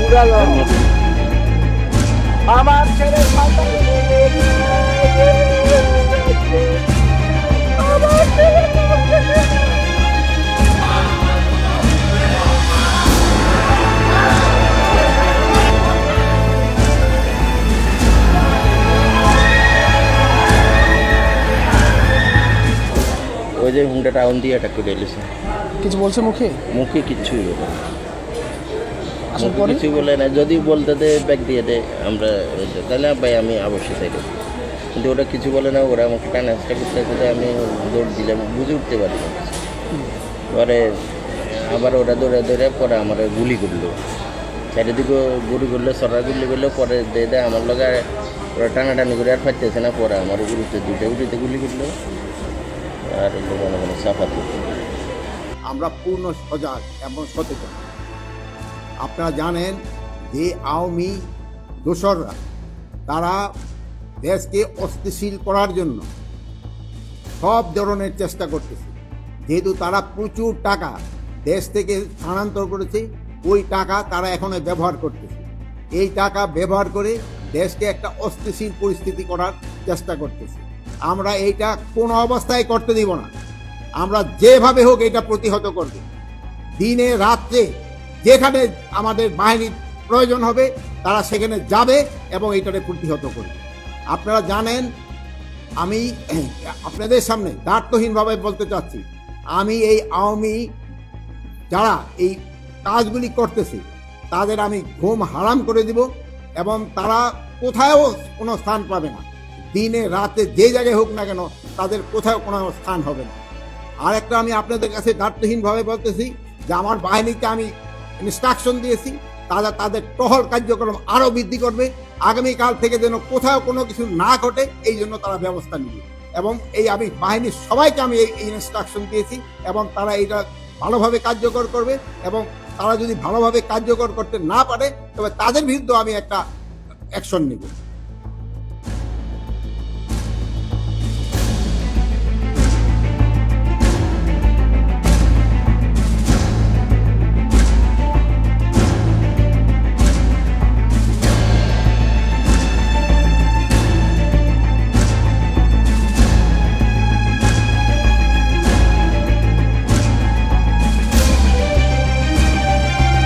উড়ালো আমার ছেলের মাথা আমার ছেলের ওই যে হুন্ডা টাউন দিয়ে অ্যাটাক করে এলেছে। কিছু বলছে মুখে? মুখে কিচ্ছুই বলে না, আসার মুখে পরে কিছুই বলে না। যদি বলতে দে ব্যাগ দিয়ে দে আমরা তাহলে ভাই আমি অবশ্যই সাইডে, কিন্তু ওরা কিছু বলে না। ওরা আমাকে টানা চেষ্টা করতে আমি দৌড় দিলাম, বুঝে উঠতে পারি না। পরে আবার ওরা দৌড়ে দৌড়ে পরে আমার গুলি করলো, সাইডের দিকে গুলি করলো, সরা গুলি করলো। পরে দিয়ে দেয় আমার লগে ওরা টানাটানি করে আর ফাটতেছে না। পরে আমার উড়িতে উড়িতে গুলি করলো আর মনে মনে সাফাত করতো। আমরা পূর্ণ সজাগ এবং সচেতন। আপনারা জানেন যে আওয়ামী দোসররা তারা দেশকে অস্থিতিশীল করার জন্য সব ধরনের চেষ্টা করতেছে। যেহেতু তারা প্রচুর টাকা দেশ থেকে স্থানান্তর করেছে, ওই টাকা তারা এখন ব্যবহার করতেছে। এই টাকা ব্যবহার করে দেশকে একটা অস্থিতিশীল পরিস্থিতি করার চেষ্টা করতেছে। আমরা এইটা কোনো অবস্থায় করতে দিব না। আমরা যেভাবে হোক এটা প্রতিহত করব। দিনে রাত্রে যেখানে আমাদের বাহিনীর প্রয়োজন হবে তারা সেখানে যাবে এবং এইটাকে প্রতিহত করবে। আপনারা জানেন, আমি আপনাদের সামনে দ্বার্থহীনভাবে বলতে চাচ্ছি, আমি এই আওয়ামী যারা এই কাজগুলি করতেছে তাদের আমি ঘুম হারাম করে দিব এবং তারা কোথাও কোনো স্থান পাবে না। দিনে রাতে যে জায়গায় হোক না কেন তাদের কোথাও কোনো স্থান হবে না। আর একটা আমি আপনাদের কাছে দ্বার্থহীনভাবে বলতেছি যে আমার বাহিনীকে আমি ইনস্ট্রাকশন দিয়েছি, তারা তাদের টহল কার্যক্রম আরও বৃদ্ধি করবে। আগামীকাল থেকে যেন কোথাও কোনো কিছু না ঘটে এই জন্য তারা ব্যবস্থা নেবে। এবং এই আমি বাহিনীর সবাইকে আমি এই ইনস্ট্রাকশন দিয়েছি এবং তারা এইটা ভালোভাবে কার্যকর করবে। এবং তারা যদি ভালোভাবে কার্যকর করতে না পারে তবে তাদের বিরুদ্ধে আমি একটা অ্যাকশন নেব।